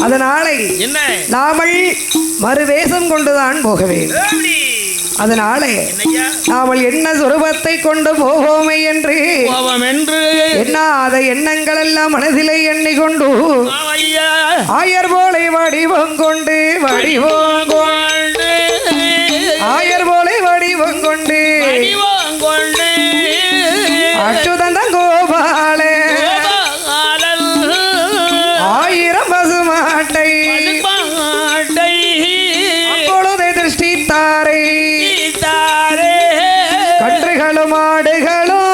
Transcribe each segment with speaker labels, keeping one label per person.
Speaker 1: அதனாலே நாமல் மறுவேஷம் கொண்டுதான் போக வேண்டும். அதனாலே நாமல் என்ன சொரூபத்தை கொண்டு போவோமே என்று எண்ணாத எண்ணங்கள் எல்லாம் மனதிலே எண்ணிக்கொண்டு ஆயர் போலை வடிவம் கொண்டு ஆயர் போலை வடிவம் கொண்டு அச்சுதந்தன் கோபாலே ஆயிரம் பசுமாட்டை அப்பொழுது திருஷ்டி தாரை கன்றுகளும் ஆடுகளும்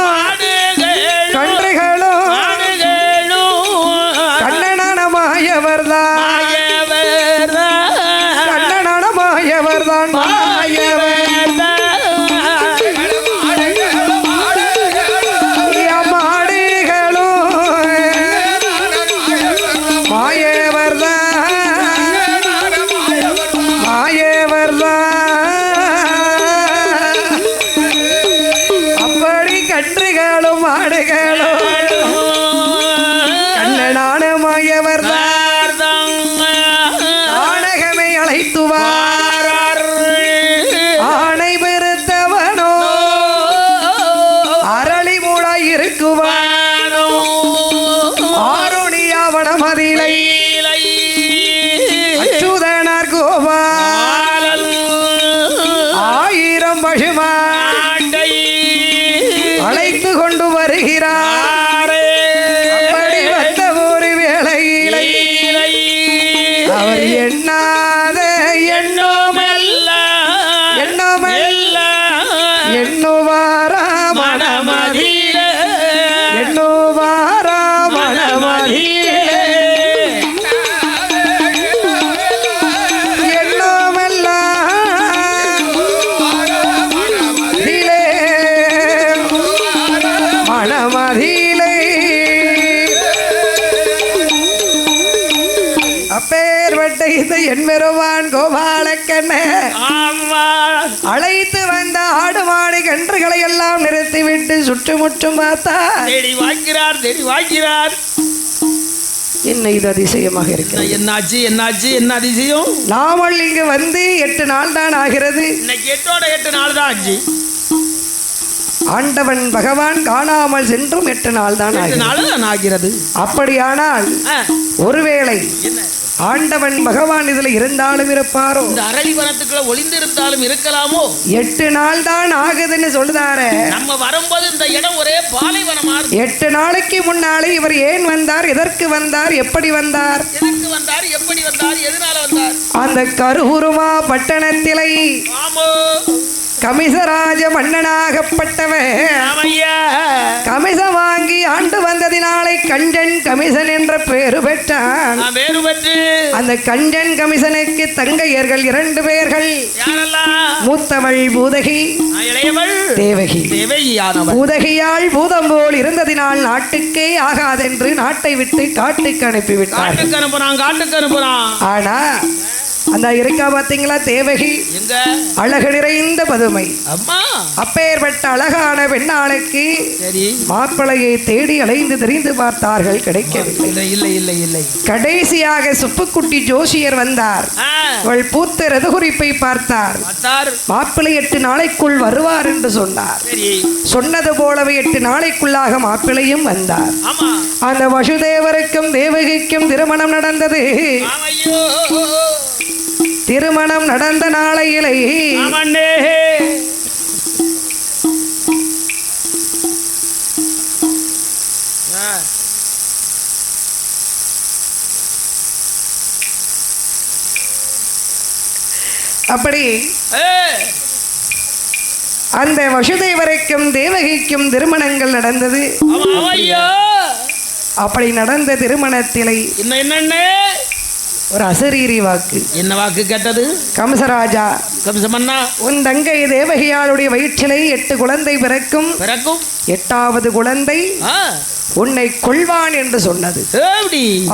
Speaker 1: கண்ணனான மாயவர்தான் அச்சுதனார் கோபால் ஆயிரம் பசுமாட்டை அழைத்து கொண்டு வருகிறார். அப்படி வந்த ஒரு வேளையில் அவர் எண்ணாத எண்ணுவாரா மனமதிலே என்மெருவான் கோபாலக்கண்ண அழைத்து வந்த ஆடு மாடு கன்றுகளை எல்லாம் நிறுத்திவிட்டு சுற்றுமுற்றும் பார்த்தார். என்ன இது அதிசயமாக இருக்கிறது?
Speaker 2: என்ன அதிசயம்?
Speaker 1: நாமல் இங்கு வந்து 8 நாள் தான் ஆகிறது.
Speaker 2: 8 நாள் தான் ஆச்சு.
Speaker 1: ஆண்டவன் பகவான் காணாமல் சென்றும் 8 நாள் தான்
Speaker 2: ஆகிறது.
Speaker 1: அப்படியானால் ஒருவேளை ஆண்டவன் பகவான் இதுல இருந்தாலும் இருப்பாரோ,
Speaker 2: இந்த அரளி வனத்துக்குள்ள ஒளிந்திருந்தாலும் இருக்கலாமோ?
Speaker 1: 8 நாள் தான் ஆகுதுன்னு சொல்லுதாரு.
Speaker 2: நம்ம வரும்போது இந்த இடம் ஒரே பாலைவனமா.
Speaker 1: 8 நாளைக்கு முன்னாலே இவர் ஏன் வந்தார், எதற்கு வந்தார், எப்படி வந்தார்,
Speaker 2: எதனால வந்தார்?
Speaker 1: அந்த கருவுருமா பட்டணத்திலே கமிசராஜ மன்னனாகப்பட்டவன் கமிச வாங்கி ஆண்டு வந்ததினாலே கஞ்சன் கமிசன் என்ற பேரு பெற்றான். அந்த கஞ்சன் கமிசனுக்கு தங்கையர்கள் 2 பேர்கள். மூத்தவள் பூதகி, தேவகி. பூதகியால் பூதம் போல் இருந்ததினால் நாட்டுக்கே ஆகாதென்று நாட்டை விட்டு காட்டுக்கு அனுப்பிவிட்டார். ஆனா அந்த இருக்கா பாத்தீங்களா தேவகி, அழகு நிறைந்த பதுமை. அப்பேற்பட்ட அழகான பெண்ணாளுக்கு மாப்பிளையை தேடி அலைந்து தெரிந்து பார்த்தார்கள், கிடைக்கவில்லை. கடைசியாக சுப்புக்குட்டி ஜோசியர் வந்தார். அவள் பூத்த ரதகுறிப்பை பார்த்தார். மாப்பிளை 8 நாளைக்குள் வருவார் என்று சொன்னார். சொன்னது போலவே 8 நாளைக்குள்ளாக மாப்பிளையும் வந்தார். அந்த வசுதேவருக்கும் தேவகிக்கும் திருமணம் நடந்தது. திருமணம் நடந்த நாளையிலே அப்படி அந்த வசுதேவருக்கும் தேவகிக்கும் திருமணங்கள் நடந்தது. அப்படி நடந்த திருமணத்திலே ஒரு அசரீரி வாக்கு.
Speaker 2: என்ன வாக்கு கேட்டது?
Speaker 1: கம்சராஜா,
Speaker 2: கம்சமன்னா,
Speaker 1: உன் தங்கை தேவகியாளுடைய வயிற்றிலே 8 குழந்தை பிறக்கும். 8வது குழந்தை உன்னை கொள்வான் என்று சொன்னது.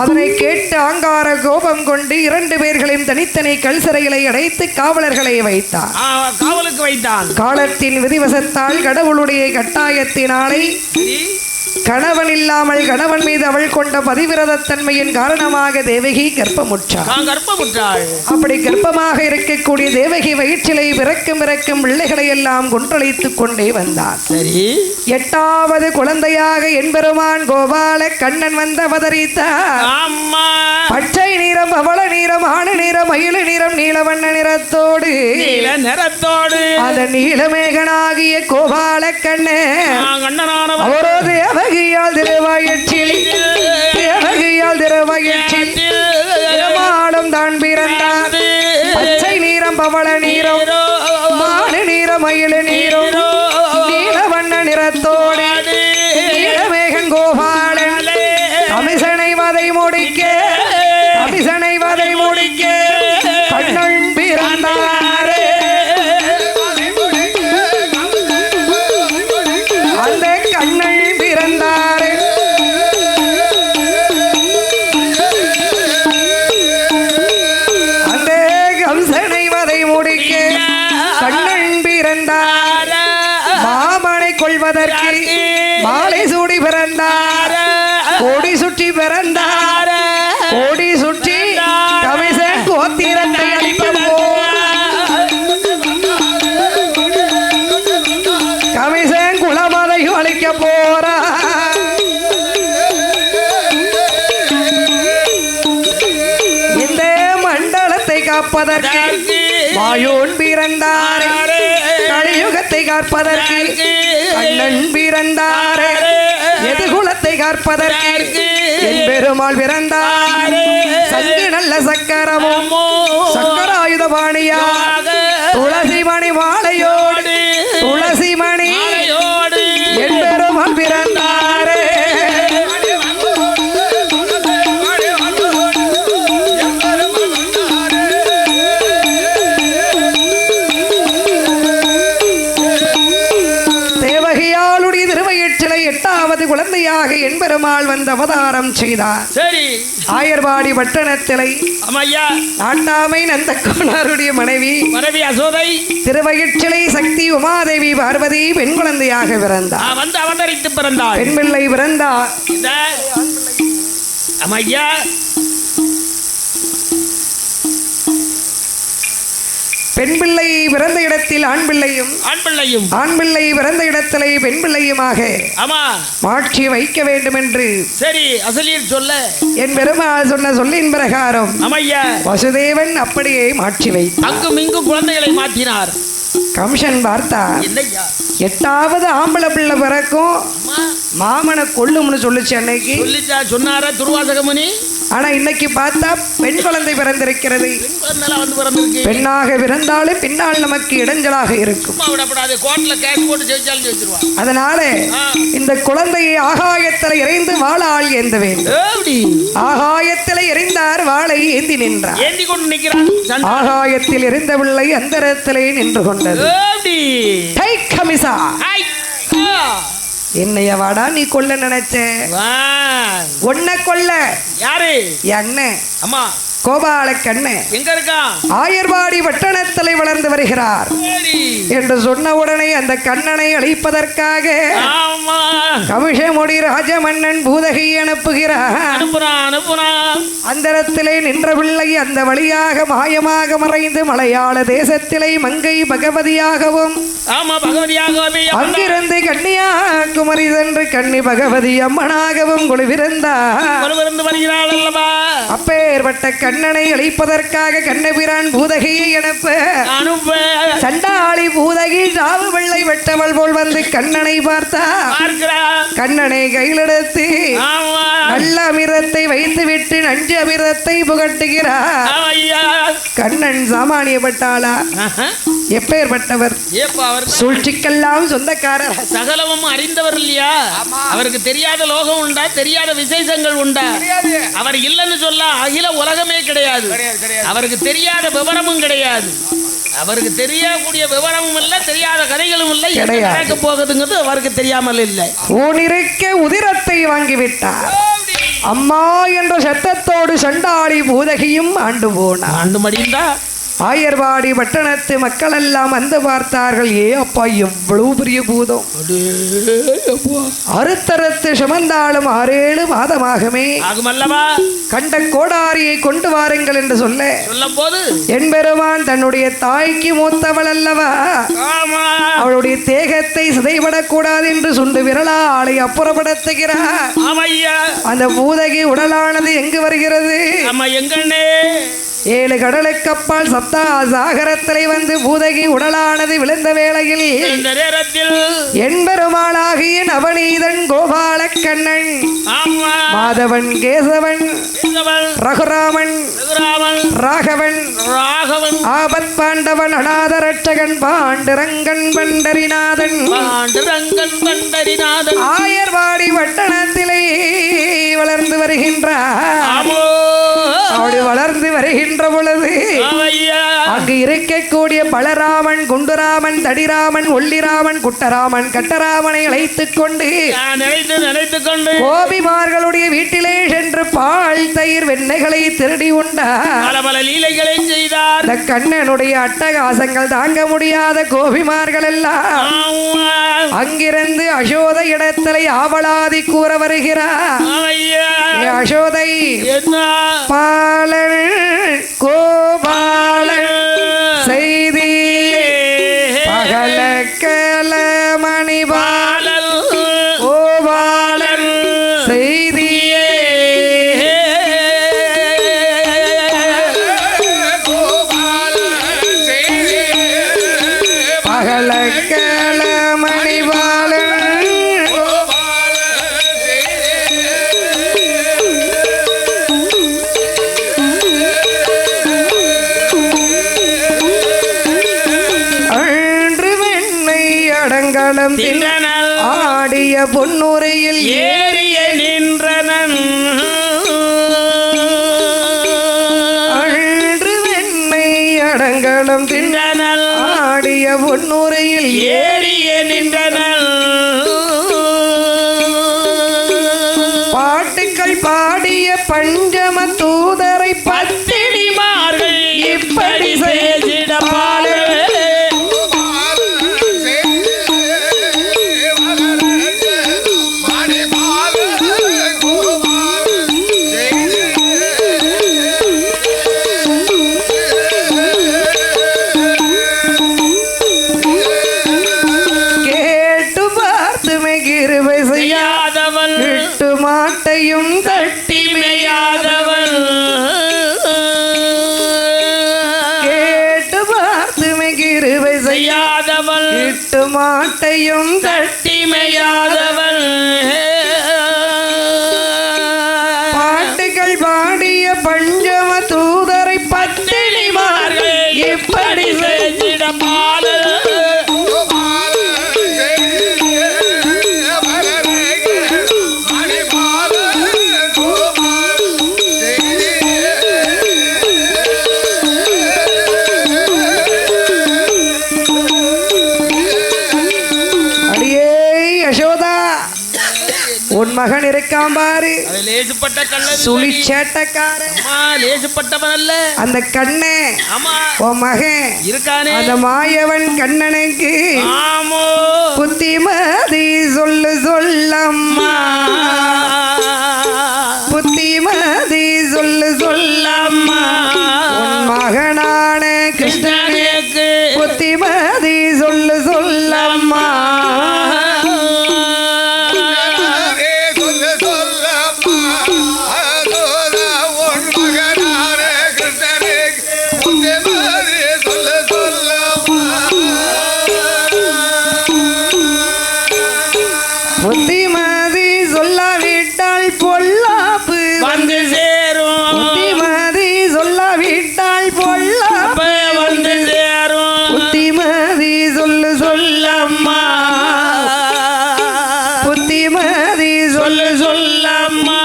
Speaker 1: அதனை கேட்டு ஆங்கார கோபம் கொண்டு 2 பேர்களையும் தனித்தனி கல்சரைகளை அடைத்து காவலர்களை வைத்தான். காவலுக்கு வைத்தான். காலத்தின் விதிவசத்தால் கடவுளுடைய கட்டாயத்தினாலே கணவன் இல்லாமல் கணவன் மீது அவள் கொண்ட பதிவிரதத்தன்மையின் காரணமாக தேவகி கர்ப்பமுற்றாள். அப்படி கர்ப்பமாக இருக்கக்கூடிய தேவகி வயிற்றிலை பிறக்கும் பிள்ளைகளை எல்லாம் கொன்றளித்துக் கொண்டே வந்தார்.
Speaker 2: சரி,
Speaker 1: 8வது குழந்தையாக எம்பெருமான் கோபால கண்ணன் வந்த அவதரித்தார். பச்சை நிறம், பவள நிறம், ஆணு நிறம், மயில நிறம், நீலவண்ண நிறத்தோடு அந்த நீலமேகனாகிய கோபால கண்ணன் அவரோ தேவகியால் திருவயிற்றில் திருமாடம் தான் பிறந்தார். பச்சை நீரம், பவள நீரம், மானு நீரம், மயில நீரம், நீலவண்ண நிறத்தோடு நீலமேகன் கோபாலன் கமிசனை வதை முடிக்க கண்ணன் பிறந்தாரே. அந்த கண்ணன் பிறந்தாரே. அந்த கம்சனை வதை முடிக்க கண்ணன் பிறந்தார். மாமனை கொள்வதற்கு மாலை சூடி பிறந்தார். கோடி சுற்றி பிறந்தார். கோடி சுற்றி கமிசன் கோத்திரத்தை அளிக்க கமிசன் குலமதையும் அளிக்க போறா. இந்த மண்டலத்தை காப்பதற்கு மாயோன் பிறந்தார். கலியுகத்தை காப்பதற்கு கண்ணன் பிறந்தார். எதிர்குலத்தை காப்பதற்கு என் பெருமாள் பிறந்தார். சங்கு நல்ல சக்கரமும் சக்கராயுதபாணியா துளசிமணி மாலையோடு துளசிமணி என் பெருமாள் பிறந்தாரே. தேவகியாளுடைய திருவயிற்றிலை 8வது குழந்தையாக என் பெருமாள் வந்து அவதாரம் செய்தார்.
Speaker 2: சரி,
Speaker 1: ஆயர்வாடி பட்டணத்திலை நாட்டாமை நந்தகோனாருடைய மனைவி
Speaker 2: அசோதை
Speaker 1: திருவயிற்றிலை சக்தி உமாதேவி பார்வதி பெண் குழந்தையாக பிறந்தார்.
Speaker 2: வந்து அவதரித்து பிறந்தார்.
Speaker 1: பெண் பிள்ளை பிறந்தார். பெண் பிள்ளை பிறந்த இடத்தில் ஆண் பிள்ளையும் ஆண் பிள்ளை பிறந்த இடத்திலே பெண் பிள்ளையுமாக மாற்றி வைக்க வேண்டும் என்று
Speaker 2: சரி அசலில் சொல்ல
Speaker 1: என் பெருமாள் சொன்ன சொல்லின் பிரகாரம் வசுதேவன் அப்படியே மாற்றி வைத்தார்.
Speaker 2: அங்கும் இங்கும் குழந்தைகளை மாற்றினார்.
Speaker 1: கம்சன் பார்த்தார். 8வது ஆம்பளை பிள்ளை பிறக்கும் மாமனை கொல்லும்னு சொல்லிச்சு அன்னைக்கு
Speaker 2: சொன்னாரா துர்வாசகமுனி.
Speaker 1: ஆனா இன்னைக்கு பார்த்தா பெண் குழந்தை பிறந்திருக்கிறது. பெண்ணாக பிறந்தாலும் பின்னால் நமக்கு இடைஞ்சலாக இருக்கும். அதனால இந்த குழந்தையை ஆகாயத்தில் இறைந்து வாளால் ஏந்த வேண்டும். ஆகாயத்தில் எறிந்தார், வாளை ஏந்தி நின்றார். ஆகாயத்தில் எறிந்த பிள்ளை அந்தரத்திலே நின்று கொண்டது. என்னைய வாடா நீ கொல்ல நினைச்ச? உன்னை கொல்ல
Speaker 2: யாரு?
Speaker 1: அண்ணன்
Speaker 2: அம்மா
Speaker 1: கோபால கண்ணு
Speaker 2: எங்க இருக்கா?
Speaker 1: ஆயர்வாடி பட்டணத்தில் வளர்ந்து வருகிறார் என்று சொன்ன உடனே அந்த கண்ணனை அழிப்பதற்காக கமிஷமுடி ராஜமன்னன் பூதகை அனுப்புகிறார். அந்தரத்திலே நின்ற பிள்ளை அந்த வழியாக மாயமாக மறைந்து மலையாள தேசத்திலே மங்கை பகவதியாகவும் அங்கிருந்து கன்னியாகுமரி சென்று கன்னி பகவதி அம்மனாகவும் குழுவிருந்தார். அப்பேற்பட்ட கண்ணனை அழிப்பதற்காக கண்ணபிரான் பூதகையை அனுப்ப சண்டாளி பூதகி சாவு வெள்ளை வெட்டவள் போல் வந்து கண்ணனை பார்த்தா கண்ணனை கையிலெடுத்து நல்ல அமிர்தத்தை வைத்துவிட்டு நஞ்சு அமிர்தத்தை புகட்டுகிறார். கண்ணன் சாமானியப்பட்டாளா? எப்பேற்பட்டவர்? சூழ்ச்சிக்கெல்லாம் சொந்தக்காரர்,
Speaker 2: சகலமும் அறிந்தவர் இல்லையா? அவருக்கு தெரியாத லோகம் உண்டா? தெரியாத விசேஷங்கள் உண்டா? அவர் இல்லைன்னு சொல்ல அகில உலகமே கிடையாது. அவருக்கு தெரியாத விவரமும் கிடையாது. அவருக்கு தெரியக்கூடிய விவரமும் இல்லை, தெரியாத கதைகளும் இல்லை. நடக்க போகுதுங்கிறது அவருக்கு தெரியாமல் இல்லை.
Speaker 1: ஊனிருக்க உதிரத்தை வாங்கிவிட்டார். அம்மா என்ற சத்தத்தோடு சண்டாளி பூதகியும் ஆண்டு போனார்.
Speaker 2: ஆண்டு மடிந்தா
Speaker 1: ஆயர்வாடி பட்டணத்து மக்கள் எல்லாம் வந்து பார்த்தார்கள். ஏ அப்பா, எவ்வளவு பெரிய பூதம்! அறுத்தறுத்து சுமந்தாலும் 6-7 மாதமாகவே கண்ட கோடாரியை கொண்டு வாருங்கள் என்று சொல்லும் போது என்பெருமான் தன்னுடைய தாய்க்கு மூத்தவள் அல்லவா, அவளுடைய தேகத்தை சிதைபடக்கூடாது என்று சுண்டு விரலாளை அப்புறப்படுத்துகிறார். அந்த பூதகி உடலானது எங்கு வருகிறது? 7 கடலுக்கு அப்பால் சப்தா சாகரத்திலே வந்து பூதகி உடலானது விழுந்த வேளையில் என்பெருமாளாகிய நவநீதன், கோபால கண்ணன், மாதவன், கேசவன், ரகுராமன், ராகவன், ஆபத் பாண்டவன், அநாத ரட்சகன், பாண்டுரங்கன், பண்டரிநாதன், ஆயர்வாடி பட்டணத்திலே வளர்ந்து வருகின்றார். அப்படி வளர்ந்து வருகின்ற பொழுது அங்கு இருக்கக்கூடிய பலராமன், குண்டுராமன், தடிராமன், ஒல்லிராமன், குட்டராமன், கட்டராமனை அழைத்துக் கொண்டு கோபிமார்களுடைய வீட்டிலே சென்று பால், தயிர், வெண்ணெய்களை திருடி உண்டார். பல லீலைகளை செய்தார். இந்த கண்ணனுடைய அட்டகாசங்கள் தாங்க முடியாத கோபிமார்கள் எல்லாம் அங்கிருந்து அசோத இடத்திலே ஆவலாதி கூற வருகிறார். அசோதை பாலன் கோபாலன் செய்தி பகலக்கல மணிபாலன் கோபாலன் செய்தியே பகலக்கல மணிபாலன் ஆடிய பொன்னுரையில் ஏறிய நின்றனன். அன்று வெண்ணை அடங்கலம் தின்றனல் ஆடிய பொன்னுரையில் ஏறிய நின்றனல். பாட்டுக்கள் பாடிய பஞ்சம தூதரை பத்தினிமார்கள் இப்படி செய்திட பாடு மாட்டையும் தட்டிமையாதவன் கேட்டு பார்த்து மிகிருவை செய்யாதவன் இட்டு மாட்டையும் தட்டிமையாதவன். பாட்டுகள் பாடிய பஞ்சம தூதரை பத்தினிமார்கள் இப்படி செஞ்சிட பால உன் மகன் இருக்கான் பாரு, லேசுப்பட்டவன் அல்ல அந்த கண்ணே. உன் மகன் இருக்கானே அந்த மாயவன் கண்ணனுக்கு புத்திமதி சொல்லு சொல்லம்மா, புத்திமதி சொல்லு சொல்லம்மா. உன் மகனான கிருஷ்ணனுக்கு புத்திமதி சொல்லு சொல்லம்மா. புத்திமதி சொல்லாவிட்டால் பொல்லாப்பு வந்து சேரும், புத்திமதி சொல்லாவிட்டால் பொல்லாப்பு வந்து சேரும். புத்திமதி சொல்லு சொல்லம்மா, புத்திமதி சொல்லு சொல்லம்மா.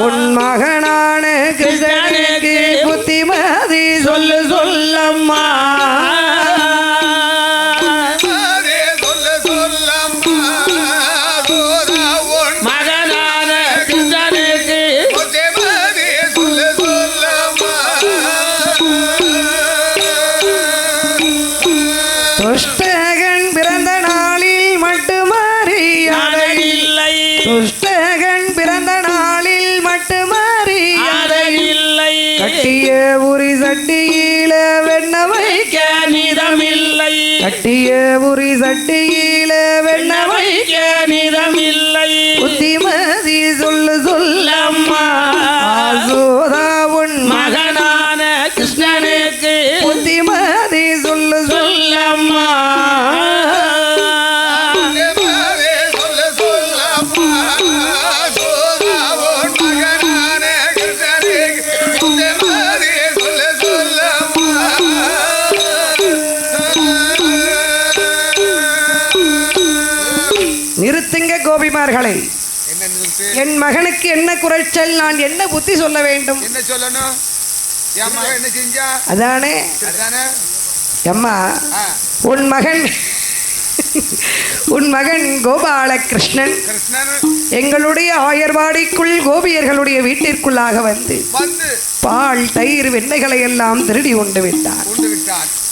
Speaker 1: உன் மகனான கிருஷ்ணனுக்கு புத்திமதி சொல்லு சொல்லம்மா. கட்டிய உரி சட்டியில வெண்ண வைக்க
Speaker 2: நிதமில்லை
Speaker 1: கட்டிய உரி சட்டியில வெண்ண வைக்க
Speaker 2: நிதமில்லை
Speaker 1: புத்திமதி சொல்லு சொல்லம்மா ஆசோதா உன்
Speaker 2: மகனான கிருஷ்ணனுக்கு
Speaker 1: புத்திமதி சொல்லு சொல்லம்மா நிறுத்துங்க கோபிமார்களை. என் மகனுக்கு என்ன குறைச்சல், நான் என்ன புத்தி சொல்ல வேண்டும்?
Speaker 3: என்ன சொல்லணும்? என்ன செஞ்சா?
Speaker 1: அதானே அம்மா, உன் மகன் கோபாலகிருஷ்ணன் எங்களுடைய ஆயர்வாடிக்குள் கோபியர்களுடைய வீட்டிற்குள்ளாக வந்து பால் தயிர் வெண்ணெய்களை எல்லாம் திருடி உண்டு விட்டான்.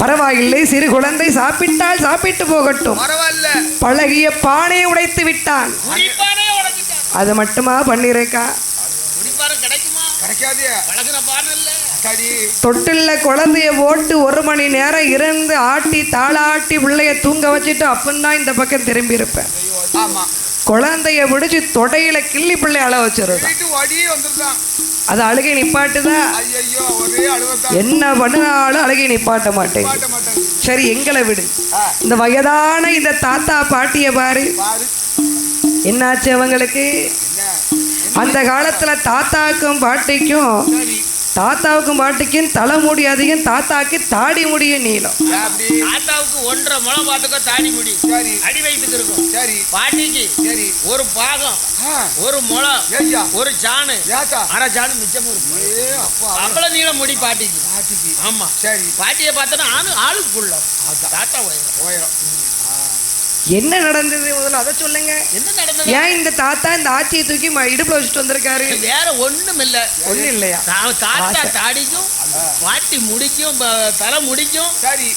Speaker 1: பரவாயில்லை, சிறு குழந்தை சாப்பிட்டால் சாப்பிட்டு போகட்டும். பழகிய பானை உடைத்து விட்டான். அது மட்டுமா பண்ணிருக்கா? தொட்டில்ல குழந்தைய போட்டு 1 மணி நேரம் இருந்து ஆட்டி தாளாட்டி பிள்ளைய தூங்க வச்சுட்டு அப்பந்தான் இந்த பக்கம் திரும்பி இருப்பேன். குழந்தைய பிடிச்சி தொடையில கிள்ளி பிள்ளை அழ வச்சிருந்தான். அது அழுகை நிப்பாட்டுதான். என்ன பண்ணினாலும் அழுகை நிப்பாட்ட மாட்டேன். சரி, எங்களை விடு. இந்த வயதான இந்த தாத்தா பாட்டிய பாரு, என்னாச்சு அவங்களுக்கு? அந்த காலத்துல தாத்தாவுக்கும் பாட்டிக்கும் தலைமுடி அதிகம், தாத்தாக்கு தாடி முடிய நீளம்.
Speaker 2: தாத்தாவுக்கு 1.5 முழம் பாத்துக்கோ தாடி முடி, அடி வயிற்றுக்கு இருக்கும். பாட்டிக்கு ஒரு பாகம், 1 முழம், ஒரு சாணு, அரை சாணு மிச்சம் இருக்கும். அவ்வளவு நீளம் முடி பாட்டிக்கு. ஆமா, சரி. பாட்டியை பார்த்தோன்னா ஆளுக்குள்ள தாத்தா உயரம்.
Speaker 1: என்ன நடந்தது முதல்ல அதை சொல்லுங்க.
Speaker 2: என்ன நடந்தது?
Speaker 1: ஏன் இந்த தாத்தா இந்த ஆட்சியை தூக்கி இடுப்புல வச்சுட்டு வந்திருக்காரு?
Speaker 2: வேற ஒண்ணும் இல்லையா? தாத்தா தாடிக்கும் பாட்டி முடிக்கும் தலை முடிக்கும். சரி,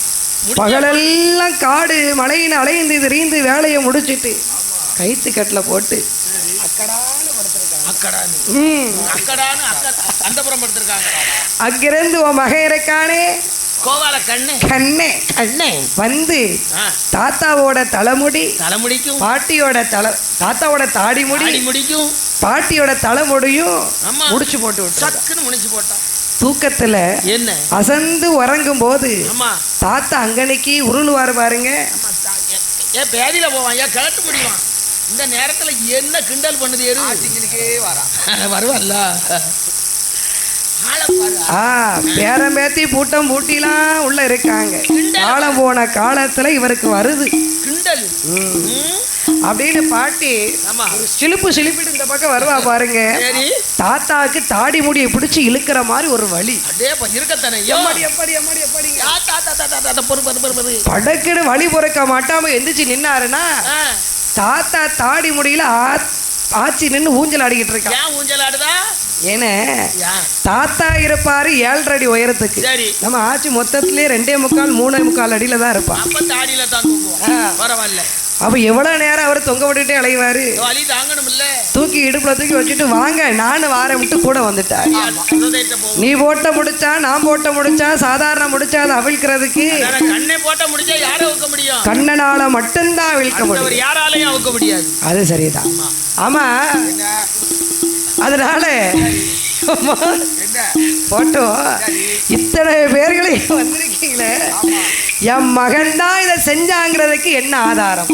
Speaker 1: பகலெல்லாம் காடு மலையின அலைந்து திரிந்து வேலையை முடிச்சிட்டு கைத்து கட்டில போட்டு அங்கிருந்து உன் மகன் இருக்கானே
Speaker 2: கோவால கண்ணே
Speaker 1: வந்து தாத்தாவோட தலைமுடிக்கும் தாத்தாவோட தாடி முடிக்கும் பாட்டியோட தலைமுடியும் முடிச்சு போட்டான். தூக்கத்துல
Speaker 2: என்ன
Speaker 1: அசந்து உறங்கும் போது தாத்தா அங்கனைக்கு உருளுவாரு பாருங்க.
Speaker 2: ஏன் பேதியில போவான், ஏன் கிளட்டு முடியும். இந்த நேரத்துல என்ன கிண்டல் பண்ணுது? வருவல்ல
Speaker 1: பேரம் பேத்தி பூட்டம் பூட்டிலாம் உள்ள இருக்காங்க. காலம் போன காலத்துல இவருக்கு வருது
Speaker 2: கிண்டல்
Speaker 1: அப்படின்னு பாட்டி சிலிப்பிட்டு இந்த பக்கம் வருவா பாருங்க. தாத்தாவுக்கு தாடி முடியை பிடிச்சி இழுக்கிற மாதிரி ஒரு வலி படக்குன்னு வலி பொறுக்க மாட்டாம எந்திரிச்சு நின்னாருன்னா தாத்தா தாடி முடியல ஆச்சி நின்று ஊஞ்சல் ஆடிக்கிட்டு இருக்கான்.
Speaker 2: ஊஞ்சல் ஆடுதா?
Speaker 1: ஏன்னா தாத்தா இருப்பாரு 7.5 அடி உயரத்துக்கு. நம்ம ஆச்சி மொத்தத்திலே 2.25 3.25 அடியில தான் இருப்பான். அப்ப எவ்வளவு நேரம் அவர் தொங்க விட்டுட்டே அலைவாரு. தூக்கி இடுப்புல தூக்கி வச்சுட்டு வாங்க நானும் வாரம் விட்டு கூட வந்துட்டார். நீ போட்ட முடிச்சா நான் போட்ட முடிச்சா சாதாரண முடிச்சா அதை அவிழ்க்கிறதுக்கு கண்ணனால மட்டும்தான் அவிழ்க்க முடியும்,
Speaker 2: யாராலையும் அவிழ்க்க முடியாது.
Speaker 1: அது சரிதான். ஆமா, அதனால போட்டோ இத்தனை பேர்களையும் வந்திருக்கீங்களே, என் மகன் தான் இதை செஞ்சாங்கிறதுக்கு என்ன ஆதாரம்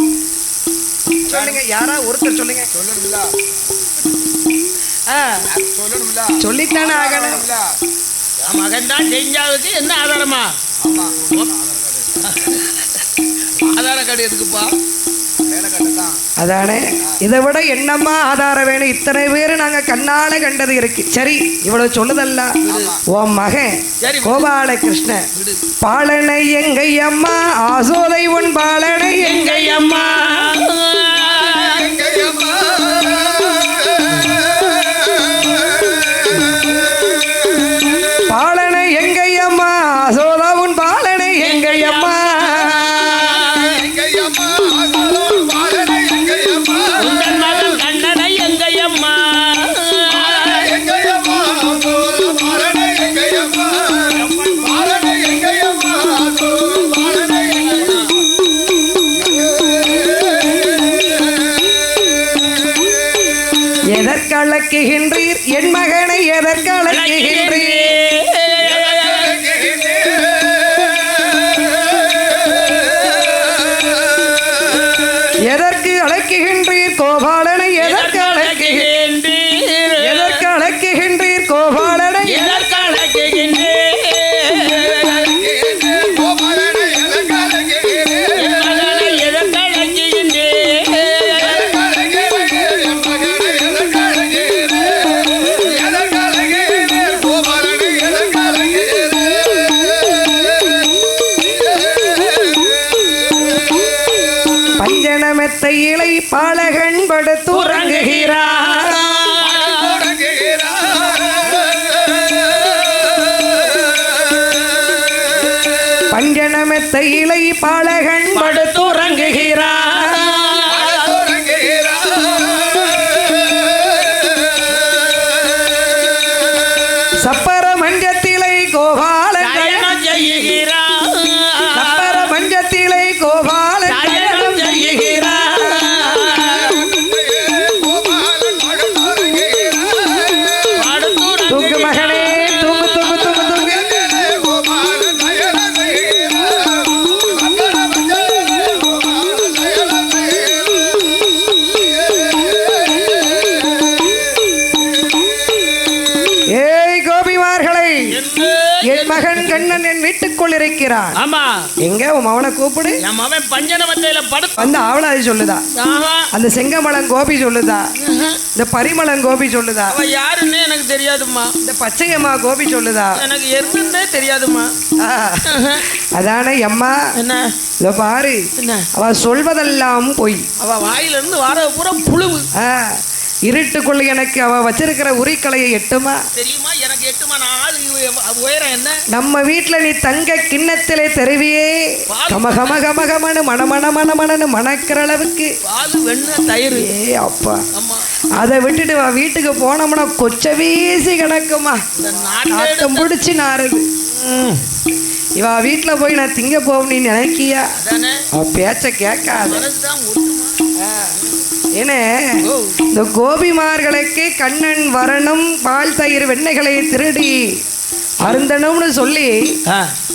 Speaker 1: சொல்லுங்க. யாரா ஒருத்தர் சொல்லுங்க. சொல்லித்தானே ஆகணும்.
Speaker 2: மகன் தான் செஞ்சாதுக்கு என்ன ஆதாரமா? ஆதாரம் கார்டு எதுக்குப்பா?
Speaker 1: அதானே, இதை விட என்னம்மா ஆதாரம் வேணும்? இத்தனை பேரு நாங்க கண்ணால கண்டது இருக்கு. சரி, இவ்வளவு சொல்லுதல்ல. உன் மகன் கோபாலகிருஷ்ணன் பாலனை எங்கையம்மா, ஆசோதை உன் பாலனை எங்கையம்மா, பாலனை எங்கையம்மா, ஆசோதா உன் பாலனை எங்கையம்மா, அழைக்குகின்றீர் என் மகனை எதற்கு அழைக்குகின்றீர்? எதற்கு அழைக்குகின்றீர் கோபாலனை எதற்கு அழைக்குகின்றீர்? எதற்கு அழைக்குகின்றீர் கோபாலனை
Speaker 2: எதற்கு அழைக்குகின்றீர்?
Speaker 1: பஞ்சனமெத்தை இலை பாலகன் படுத்துறங்குகிறார். பஞ்சனமெத்தை இலை பாலகன் படுத்துறங்குகிறார். சப்பர மஞ்சத்திலை கோபாலன் சப்பர மஞ்சத்திலை கோபாலன் தூங்கு மகனே தூங்கு தூங்கு தூங்கு தூங்கு. ஏய் கோபிமார்களை, என் மகன் கண்ணன் என் வீட்டுக்குள் இருக்கிறான்.
Speaker 2: ஆமா,
Speaker 1: எங்க உன் மகனை கூப்பிடு.
Speaker 2: என் மகன் பஞ்சனவத்தையில படுத்து
Speaker 1: வந்து அவளாது சொல்லுதா, அந்த செங்கமலன் கோபி சொல்லுதா, இந்த பரிமளன் கோபி சொல்லுதா,
Speaker 2: அவ யாருன்னு எனக்கு தெரியாதுமா.
Speaker 1: இந்த பச்சையம்மா கோபி சொல்லுதா,
Speaker 2: எனக்கு என்னன்னே தெரியாதுமா.
Speaker 1: அதானே அம்மா.
Speaker 2: என்ன
Speaker 1: இத பாரு,
Speaker 2: என்ன
Speaker 1: அவ சொல்வதெல்லாம் பொய்.
Speaker 2: அவ வாயிலிருந்து வர பூரா புழுவு.
Speaker 1: இருட்டுக்குள்ள எனக்கு அவ வச்சிருக்கிற உரிக்கலையை எட்டுமா
Speaker 2: தெரியுமா? எனக்கு எட்டுமா. நான் ஆளு உயரம் என்ன?
Speaker 1: நம்ம வீட்டுல நீ தங்க கிண்ணத்திலே தெருவியே கம கம கம கமனு மணமண மணமணன்னு மணக்கிற அளவுக்கு
Speaker 2: பால் வெண்ணெய் தயிர்.
Speaker 1: ஏ அப்பா,
Speaker 2: ஆமா,
Speaker 1: அதை விட்டுட்டு வா வீட்டுக்கு போனோம்னா கொச்ச வீசி கிடக்குமா, நாட்டம் பிடிச்சி நாருது. இவ வீட்டுல போய் நான் திங்க போகும் நீ நினைக்கியா? அவ பேச்ச கேட்காது. ஏன்னா இந்த கோபிமார்களுக்கு கண்ணன் வரணும், பால் தயிர் வெண்ணெய்களை திருடி அருந்தணும்னு சொல்லி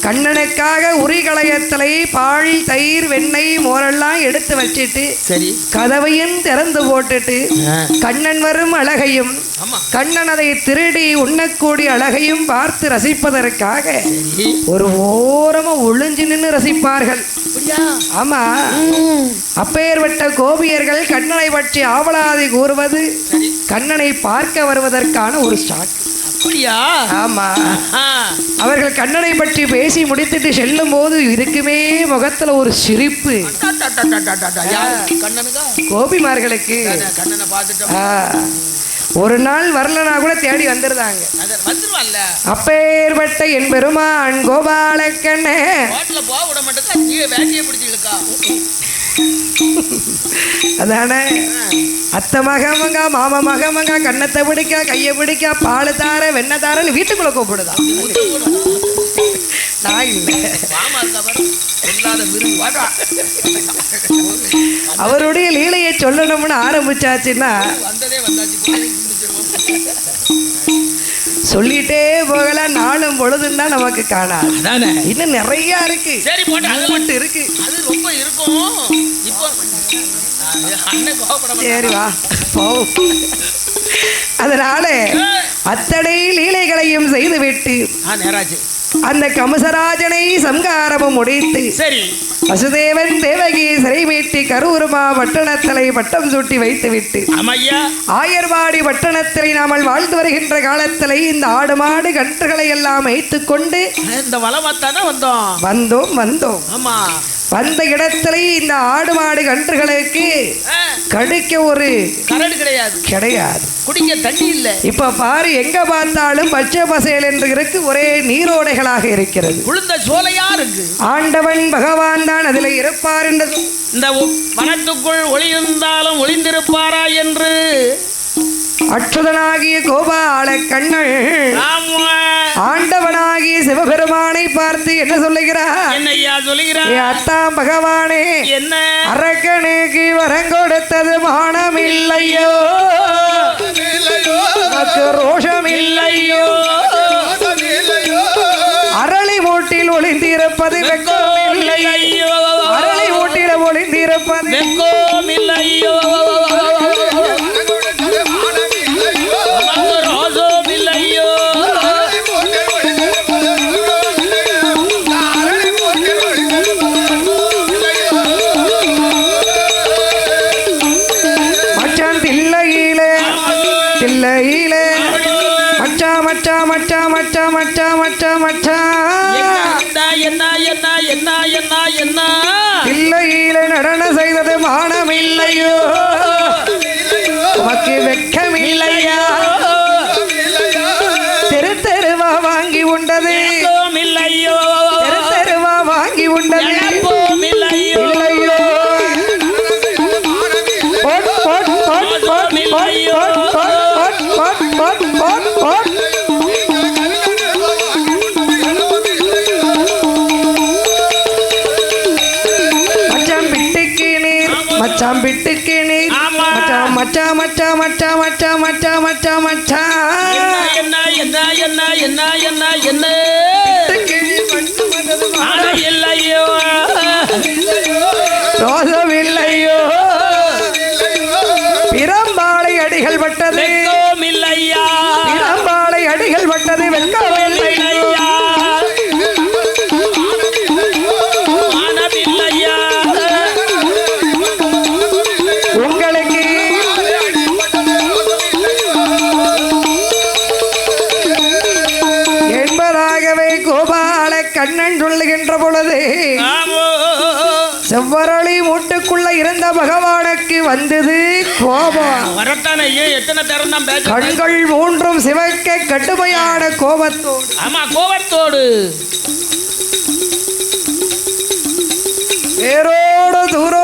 Speaker 1: கண்ணனுக்காக உரிகளையத்தலை பால் தயிர் வெண்ணெய் மோரெல்லாம் எடுத்து வச்சிட்டு
Speaker 2: சரி
Speaker 1: கதவையும் திறந்து போட்டுட்டு கண்ணன் வரும் அழகையும் கண்ணன் அதை திருடி உண்ணக்கூடிய அழகையும் பார்த்து ரசிப்பதற்காக ஒரு ஓரமா ஒளிஞ்சு நின்று ரசிப்பார்கள். ஆமா, அப்பேற்பட்ட கோபியர்கள் கண்ணனை பற்றி ஆவலாதி கூறுவது கண்ணனை பார்க்க வருவதற்கான ஒரு ஸ்டார்ட். ஆமா, அவர்கள் கண்ணனை பற்றி பேசி முடித்துட்டு செல்லும் போது இருக்குமே முகத்துல ஒரு சிரிப்பு. கோபிமார்களுக்கு ஒரு நாள் வரலனா கூட தேடி வந்துருந்தாங்க. அப்பேற்பட்ட என் பெருமான் கோபாலக்கண்ணே அதானே அத்தை மகமங்க மாமா மகமங்க கண்ணத்தை பிடிக்க கையை பிடிக்க பால் தார வெண்ணெய் தாரன்னு வீட்டுக்குள்ள கூப்பிடுதான். நான் இல்லை, அவருடைய லீலையை சொல்லணும்னு ஆரம்பிச்சாச்சுன்னா சொல்லிட்டே போகலாம். நாளும் பொழுதும் தான் நமக்கு காணாது, இன்னும் நிறைய இருக்கு.
Speaker 2: சரி போட்டு அது மட்டும்
Speaker 1: இருக்கு,
Speaker 2: அது ரொம்ப இருக்கும். இப்போ
Speaker 1: சரி வா போவோம். அதனால அத்தனை லீலைகளையும் செய்துவிட்டு அந்த கமசராஜனை சம்காரமும் முடித்து
Speaker 2: சரி
Speaker 1: வசுதேவன் தேவகி சிறை மீட்டி கரூர்மா பட்டணத்தலை பட்டம் சூட்டி வைத்து விட்டு ஆயர்வாடி பட்டணத்திலே நாமல் வாழ்ந்து வருகின்ற காலத்திலே இந்த ஆடு மாடு கன்றுகளை எல்லாம் வைத்து கொண்டு
Speaker 2: இந்த வளமாத்தானே
Speaker 1: வந்தோம்.
Speaker 2: ஆமா,
Speaker 1: வந்த இடத்திலே இந்த ஆடு மாடு கன்றுகளுக்கு கடிக்க ஒரு
Speaker 2: கரடு கிடையாது, குடிக்க தண்ணி இல்லை.
Speaker 1: இப்ப பாரு, எங்க பார்த்தாலும் பச்சை பசேல் என்று இருக்கு, ஒரே நீரோடைகளாக இருக்கிறது.
Speaker 2: குளிர்ந்த சோலையா இருக்கு.
Speaker 1: ஆண்டவன் பகவான் தான் அதில் இருப்பார் என்று
Speaker 2: இந்த வனத்துக்குள் ஒளிந்தாலும் ஒளிந்திருப்பாரா என்று
Speaker 1: அச்சுதனாகிய கோபால கண்ணன் ஆண்டவனாகிய சிவபெருமானை பார்த்து என்ன சொல்லுகிறார்?
Speaker 2: என்னையா சொல்லுகிறார்?
Speaker 1: அத்தாம் பகவானே,
Speaker 2: என்ன
Speaker 1: அரக்கனுக்கு வரம் கொடுத்தது மானம் இல்லையோ? உனக்கு ரோஷம் இல்லையோ அரளி மூட்டில் ஒளிந்திருப்பது வெக்கம் இல்லையோ அரளி மூட்டில் ஒளிந்திருப்பது
Speaker 2: வெக்கம் இல்லையோ ரோசம் இல்லையோ
Speaker 1: மச்சான் தில்லையிலே தில்லையிலே மச்சா மச்சா மச்சா மச்சா மச்சா மச்சா மச்சா
Speaker 2: என்ன என்ன என்ன என்ன என்ன
Speaker 1: தில்லையிலே நடனம் செய்தது மானம் இல்லையோ உமக்கு வெக்கம் இல்லையா தெரு தெருவா வாங்கி உண்டது
Speaker 2: இல்லையோ
Speaker 1: தெரு தெருவா வாங்கி உண்டது
Speaker 2: இல்லையோ
Speaker 1: இல்லையோ boat boat boat boat boat boat boat boat boat boat மச்சான் பிட்டுக்கு நீர் மச்சான் பிட்டுக்கு நீர் மச்சான் மச்சான் மச்சான் மச்சான் மச்சான் மச்சான் மச்சான் மச்சான்
Speaker 2: என்ன என்ன என்ன என்ன என்ன என்ன இல்லையோ
Speaker 1: ரோசம் இல்லையோ பிரம்பாளை அடிகள் பட்டது
Speaker 2: வெக்கம் இல்லையா
Speaker 1: பிரம்பாளை அடிகள் பட்டது வெக்கம் இல்லையா
Speaker 2: மானம் இல்லையா
Speaker 1: உங்களுக்கு என்பதாகவே கோபால கண்ணன் சொல்லுகின்ற பொழுது செவ்வரளி மூட்டுக்குள்ள இருந்த பகவானுக்கு வந்தது கோபம்
Speaker 2: வரத்தானே எத்தனை தரம் தான் பேச
Speaker 1: கண்கள் மூன்றும் சிவக்க கடுமையான கோபத்தோடு
Speaker 2: ஆமா கோபத்தோடு
Speaker 1: வேரோட தூரோட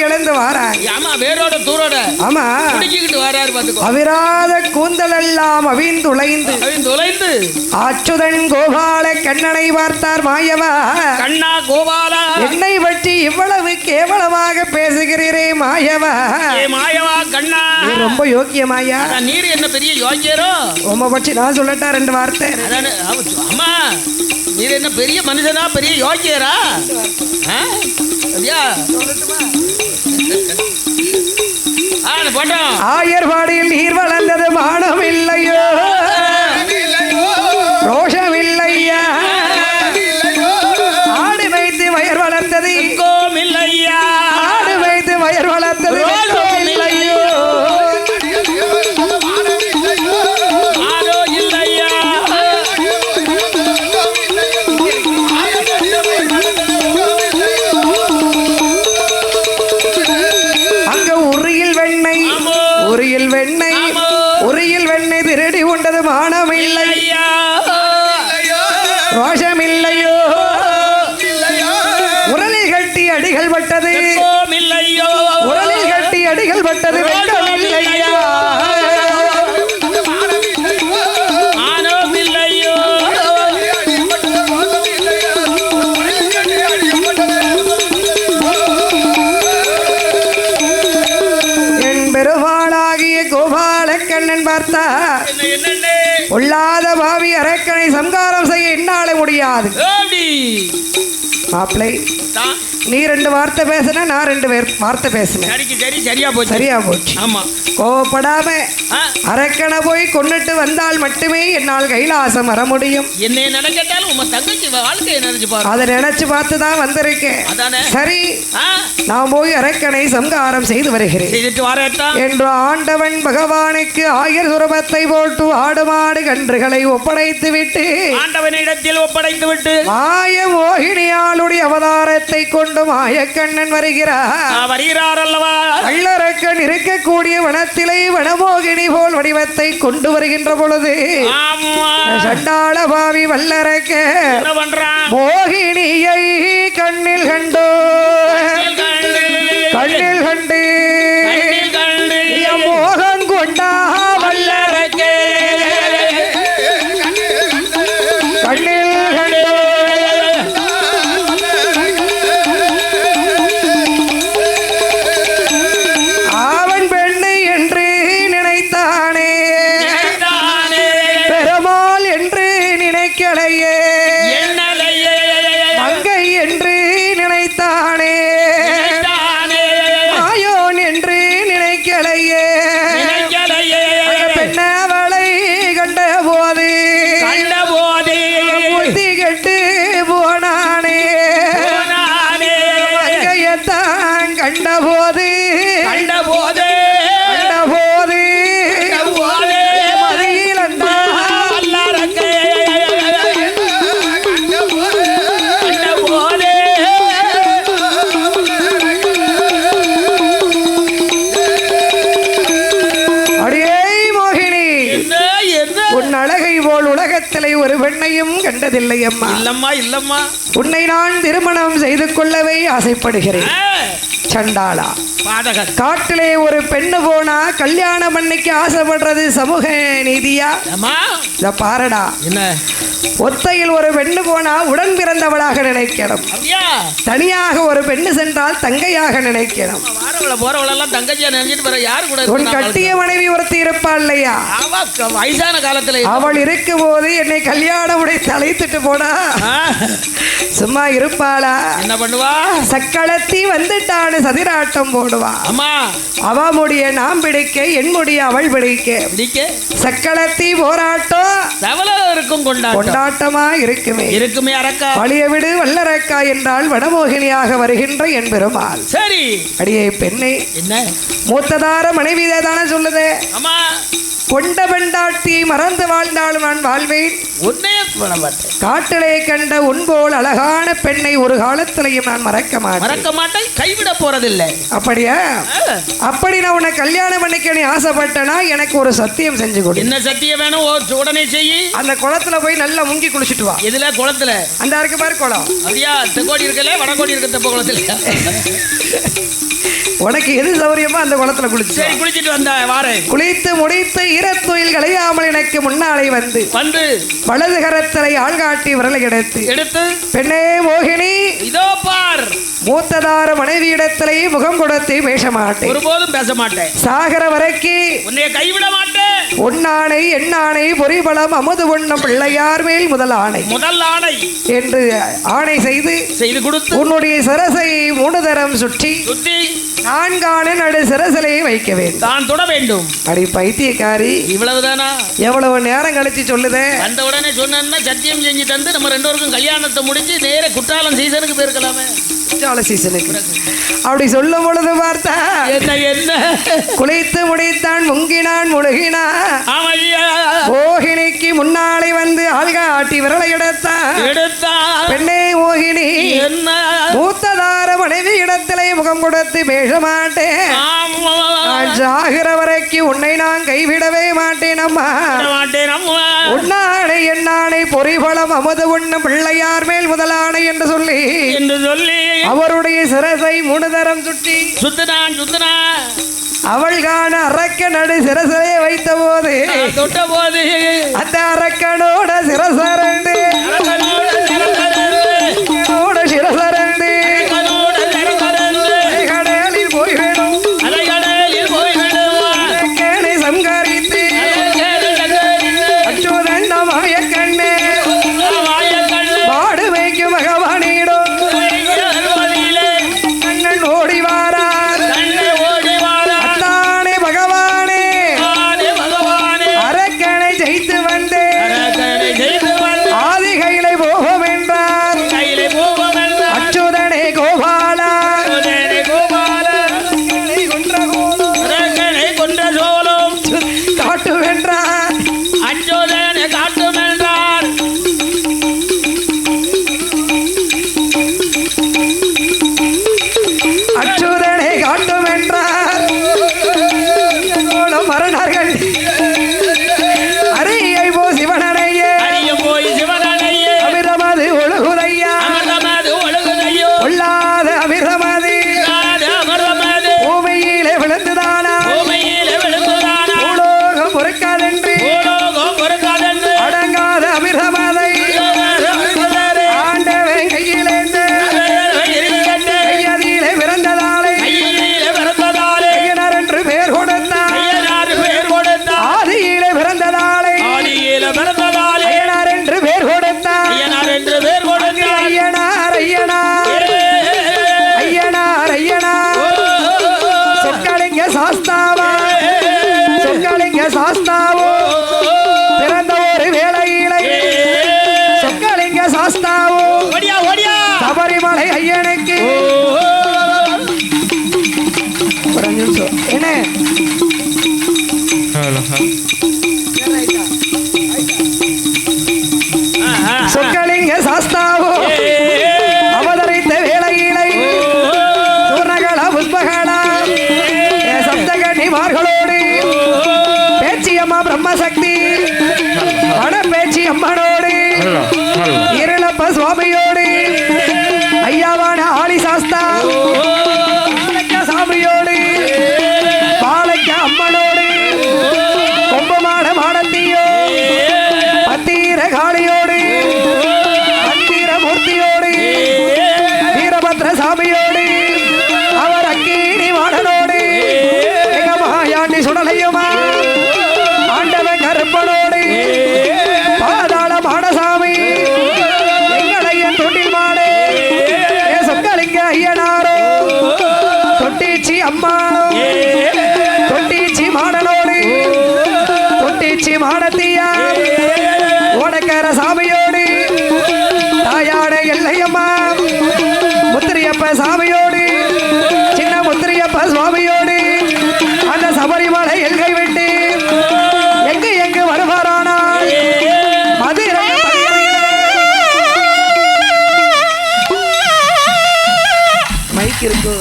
Speaker 1: இழந்து வாராங்க
Speaker 2: ஆமா வேரோட தூரோட
Speaker 1: ஆமா
Speaker 2: குடிக்கிட்டு வராரு பாத்துக்கோ
Speaker 1: அவிராத கூந்தல் எல்லாம் அவிந்துளைந்து
Speaker 2: அவன் தொலைந்து
Speaker 1: அச்சுதன் கோபால கண்ணனை பார்த்தார் மாயவா
Speaker 2: கண்ணா கோபாலா
Speaker 1: என்னை பற்றி இவ்வளவு கேவலமாக பேசுகிறீரே மாயவா
Speaker 2: ஏ மாயவா கண்ணா
Speaker 1: நீ ரொம்ப யோக்கியமாயா
Speaker 2: அதான் நீர் என்ன பெரிய யோக்கியரோ
Speaker 1: உம்மை பற்றி நான் சொல்லட்டா ரெண்டு வார்த்தை
Speaker 2: அதானே அம்மா நீர் என்ன பெரிய மனுஷனா பெரிய யோக்கியரா ஆ? அப்படியா போட்டோம்
Speaker 1: ஆயர்பாடியில் நீர் வளர்ந்தது மானம் இல்லையோ ரோஷம் இல்லையா ஆடு வைத்து வயர் வளர்த்தது
Speaker 2: வெக்கம் இல்லையா
Speaker 1: ஆடு வைத்து வயர் வளர்த்தது வெக்கம் இல்லையோ
Speaker 2: ஆரோ இல்லையா
Speaker 1: அங்க உரியில் வெண்ணெய் உரியில் வெண்ணெய் உரியில் வெண்ணெய் திருடி உண்டது மானம் இல்லை
Speaker 2: ஐயா
Speaker 1: ரோஷம் இல்லையோ உரலில் கட்டி அடிகள் பட்டது
Speaker 2: வெக்கம் இல்லையோ
Speaker 1: உரலில் கட்டி அடிகள் பட்டது வெட்கம் இல்லையா
Speaker 2: ஆனோ இல்லையோ
Speaker 1: என் பெருமாளாகிய கோபால கண்ணன் பார்த்தா
Speaker 2: என்ன
Speaker 1: பொல்லாத பாவி அரக்கனை சம்காரம் செய்ய என்னால முடியாது
Speaker 2: ஓடி
Speaker 1: மாப்பிளை
Speaker 2: தான்
Speaker 1: நீ ரெண்டு வார்த்தை பேசுன நான் ரெண்டு வார்த்தை பேசினேன்
Speaker 2: சரிக்கு சரி சரியா போச்சு
Speaker 1: சரியா போச்சு
Speaker 2: ஆமா
Speaker 1: கோவப்படாம
Speaker 2: ஆ,
Speaker 1: அரக்கனை போய் கொன்னுட்டு வந்தால் மட்டுமே என்னால் கைலாசம் வர முடியும்
Speaker 2: என்னை நினைக்கட்டாலும் உங்க தங்கச்சி வாழ்க்கையை நினைச்சு பாரு
Speaker 1: அதை நினைச்சு பார்த்து தான் வந்திருக்கேன்
Speaker 2: அதானே
Speaker 1: சரி
Speaker 2: ஆ,
Speaker 1: நான் போய் அரக்கனை சம்காரம் செய்து வருகிறேன்
Speaker 2: செய்துட்டு வரேட்டா
Speaker 1: என்று ஆண்டவன் பகவானுக்கு ஆயர் சுரபத்தை போட்டு ஆடு மாடு கன்றுகளை ஒப்படைத்து விட்டு
Speaker 2: ஆண்டவனிடத்தில் ஒப்படைத்து விட்டு
Speaker 1: மாய மோகினியாளுடைய அவதாரத்தை கொண்டு மாயக்கண்ணன் வருகிறார்
Speaker 2: வருகிறார் அல்லவா
Speaker 1: கள்ளரக்கன் இருக்கக்கூடிய வனத்திலே வனமோகினி போல் வடிவத்தை கொண்டு வருகின்ற பொழுது
Speaker 2: ஆமா
Speaker 1: சண்டாள பாவி வல்லரக்க
Speaker 2: என்ன பண்றான்
Speaker 1: மோகினியை கண்ணில் கண்டோ கண்ணில் கண்டு மோகம் கொண்டா வல்லரக்க கண்ணில் கண்டோ அவன் பெண்ணு என்று நினைத்தானே எண்ணலையே
Speaker 2: என்னலையே
Speaker 1: மங்கை என்று நினைத்தானே மாயோன் என்று நினைக்கலையே பெண்ணவளை கண்ட போது புத்தி கெட்டு போனானே மங்கையத்தான் கண்டபோது ஒரு பெண்ணையும் கண்டதில்லை அம்மா.
Speaker 2: இல்லம்மா இல்லம்மா,
Speaker 1: உன்னை நான் திருமணம் செய்து கொள்ளவே ஆசைப்படுகிறேன். சண்டாளா, காட்டிலே ஒரு பெண்ணு போனா கல்யாணம் பண்ணிக்கு ஆசைப்படுறது சமூக நீதியா? பாரடா,
Speaker 2: என்ன
Speaker 1: ஒத்தையில் ஒரு பெண்ணு போனா உடன் பிறந்தவளாக நினைக்கணும். தனியாக ஒரு பெண்ணு சென்றால் தங்கையாக நினைக்கணும். உன் கட்டிய மனைவி ஒருத்தி இருப்பாள் இல்லையா?
Speaker 2: வயசான காலத்துல
Speaker 1: அவள் இருக்கும் போது என்னை கல்யாணம் உடைத்து அழைத்துட்டு போனா சும்மா இருப்பாளா?
Speaker 2: என்ன பண்ணுவா?
Speaker 1: சக்களத்தி வந்துட்டான்னு சதிராட்டம் போடுவா. அவ முடிய நாம் பிடிக்க, என் முடிய அவள் பிடிக்க. சக்களத்தி போராட்டம்
Speaker 2: இருக்கும்,
Speaker 1: கொண்டாட்டமா இருக்குமே
Speaker 2: இருக்குமே. அரக்கா
Speaker 1: வழிய விடு வல்லரக்கா என்றால் வடமோகினியாக வருகின்ற என் பெருமாள்.
Speaker 2: சரி
Speaker 1: அடியே பெண்ணே,
Speaker 2: என்ன
Speaker 1: மூத்ததார மனைவிதே தானே சொல்லுது.
Speaker 2: ஆமா,
Speaker 1: கொண்ட பெண்டாட்டியை மறந்து வாழ்ந்தாலும் நான் வாழ்வேன். காட்டிலே கண்ட உன்போல் அழகான பெண்ணை ஒரு காலத்திலையும் நான் மறக்க மாட்டேன்.
Speaker 2: கைவிட போறதில்லை.
Speaker 1: அப்படியா? அப்படி நான் உன்னை கல்யாணம் பண்ணிக்க நீ ஆசைப்பட்டனா எனக்கு ஒரு சத்தியம் செஞ்சு கொடு.
Speaker 2: என்ன சத்தியம் வேணும்? உடனே செய்யி.
Speaker 1: அந்த குளத்துல போய் நல்லா முங்கி குளிச்சுட்டு வா.
Speaker 2: எதுல? குளத்துல?
Speaker 1: அந்த இருக்கு பாரு குளம்.
Speaker 2: அப்படியா? தெக்கோடி இருக்கல, வடகோடி இருக்க தெப்ப குளத்துல.
Speaker 1: உனக்கு எது சௌரியமோ அந்த குளத்துல
Speaker 2: குளிச்சுட்டு வந்த வாரேன்.
Speaker 1: குளித்து முடித்து ஈரத்தொயில் களையாமல் எனக்கு முன்னாலே வந்து வலது கரத்தலை ஆள்காட்டி விரலை எடுத்து பெண்ணே மோகினி, இதோ பார், மூத்ததார மனைவி இடத்திலே முகம் கொடுத்து பேச மாட்டேன்,
Speaker 2: ஒருபோதும் பேச மாட்டேன்.
Speaker 1: சாகர வரைக்கு உன்னை கைவிட மாட்டேன். உன்னானை எண்ணானை பொறிபலம் அமுது உண்ணும் பிள்ளையார் மேல் முதல் ஆணை என்று ஆணை செய்து கொடுத்து உன்னுடைய சரசை 3 தரம் சுற்றி நான்கான நடு சிரசிலையை வைக்க வேண்டும்.
Speaker 2: தான் தொட வேண்டும்.
Speaker 1: அடி பைத்தியக்காரி,
Speaker 2: இவ்வளவுதானா?
Speaker 1: எவ்வளவு நேரம் கழிச்சு சொல்லுதே.
Speaker 2: அந்த உடனே சொன்னா சத்தியம் செஞ்சு தந்து நம்ம 2 பேருக்கும் கல்யாணத்தை முடிச்சு நேர குற்றாலம் சீசனுக்கு போயிருக்கலாமே. குற்றால சீசனுக்கு
Speaker 1: அப்படி சொல்லும் பொழுது பார்த்தா
Speaker 2: என்ன
Speaker 1: குளித்து முடித்தான், முங்கினான், முழுகினான். மோகினிக்கு முன்னாலே வந்து ஆள்காட்டி விரலை எடுத்தான். பெண்ணே மோகினி, மூத்ததார மனைவி இடத்திலே முகம் கொடுத்து பேச மாட்டேன். சாகிற வரைக்கும் உன்னை நான் கைவிடவே மாட்டேன் அம்மா. உன்னானை என்னானை பொறிபலம் அமுது உண்ணும் பிள்ளையார் மேல் முதலானை என்று சொல்லி அவருடைய சிரசை 3 தரம் சுற்றி சுத்தினான். அவள் காண அரக்க நடு சிரசையை வைத்த போது அந்த அரக்கனோட சிரசரண்டு சிரசரண்டு கடலில் போய்விடும். சம்கரித்து அச்சுதண்டமாய கண்ணே பாடு வைக்கும் பகவானிடம் கண்ணன் ஓடி வாரார். அத்தானே பகவானே, அரக்கனை ஜெயித்து வந்தே சபரிமலை ஐயனுக்கு ஒரு நிமிஷம் என்ன சொக்கலிங்க சாஸ்தாவோ அவதரித்த வேளையிலை சூர்ணகள புஷ்பகளா சப்தகன்னிமார்களோடு பேச்சியம்மா பிரம்மசக்தி வடபேச்சி அம்மனோடு இருளப்ப சுவாமியோடு ஐயாவான ஆளி சாஸ்தா சாமியோடு பாலைக்க அம்மனோடு கொம்பமான மாடத்தியோ பத்தீர காளியோடு பத்தீர மூர்த்தியோடு வீரபத்ர சாமியோடு அவர் அக்கீனி மாடனோடு எங்க மகாயாண்டி சுடலையுமா ஆண்டவன் கருப்பனோடு பாதாள மாடசாமி எங்களையன் தொட்டில் மாடு சொக்கலிங்க ஐயனாரோ தொட்டிச்சி அம்மானோ தொட்டிச்சி மாடனோடு தொட்டிச்சி மாடத்தியா ஓடக்கார சாமியோடு தாயாட எல்லையம்மா முத்திரியப்ப சாமியோடு சின்ன முத்திரியப்ப சுவாமியோடு அந்த சபரிமலை எல்கை விட்டு எங்கு வருவாரானால் மதுரை மைக் இருக்கு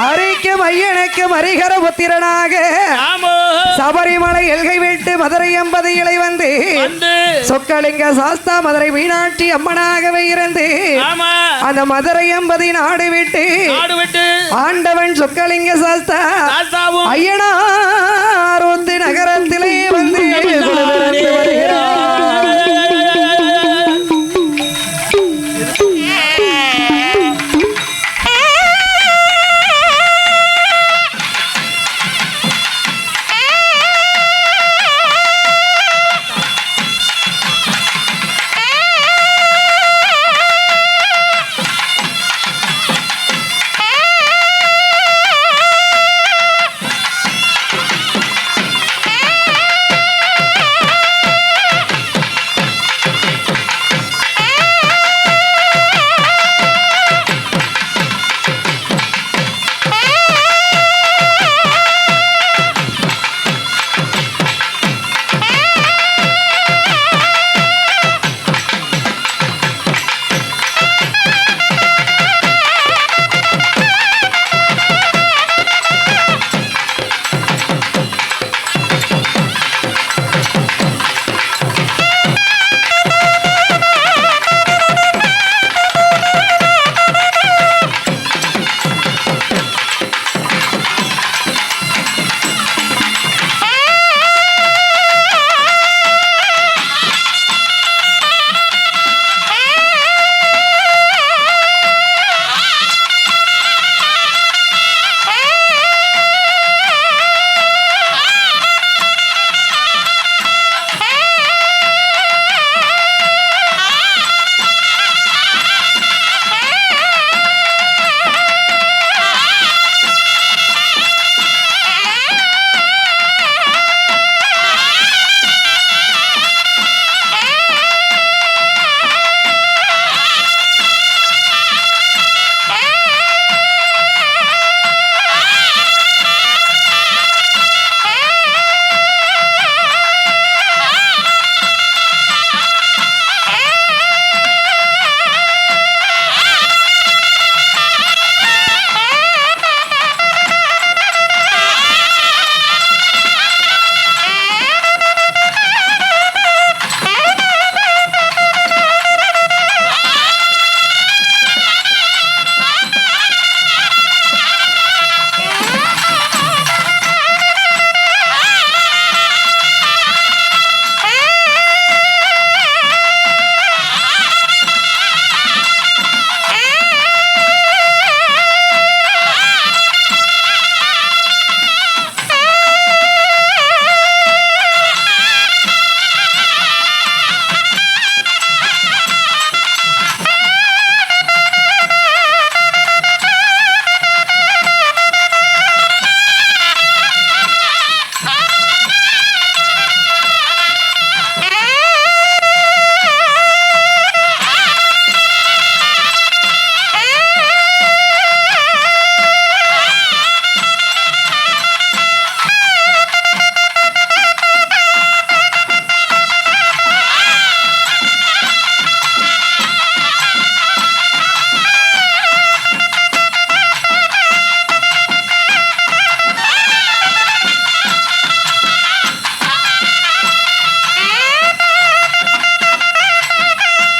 Speaker 1: ஆரைக்கும் ஐயனுக்கு மரிகர புத்திரனாக சபரிமலை எல்கை விட்டு மதுரை 80 இலை வந்து சொக்கலிங்க சாஸ்தா மதுரை மீனாட்சி அம்மனாகவே இருந்து அந்த மதுரை 80 நாடு விட்டு ஆண்டவன் சொக்கலிங்க சாஸ்தா ஐயனார் நகரத்திலே வந்து வருகிறார்.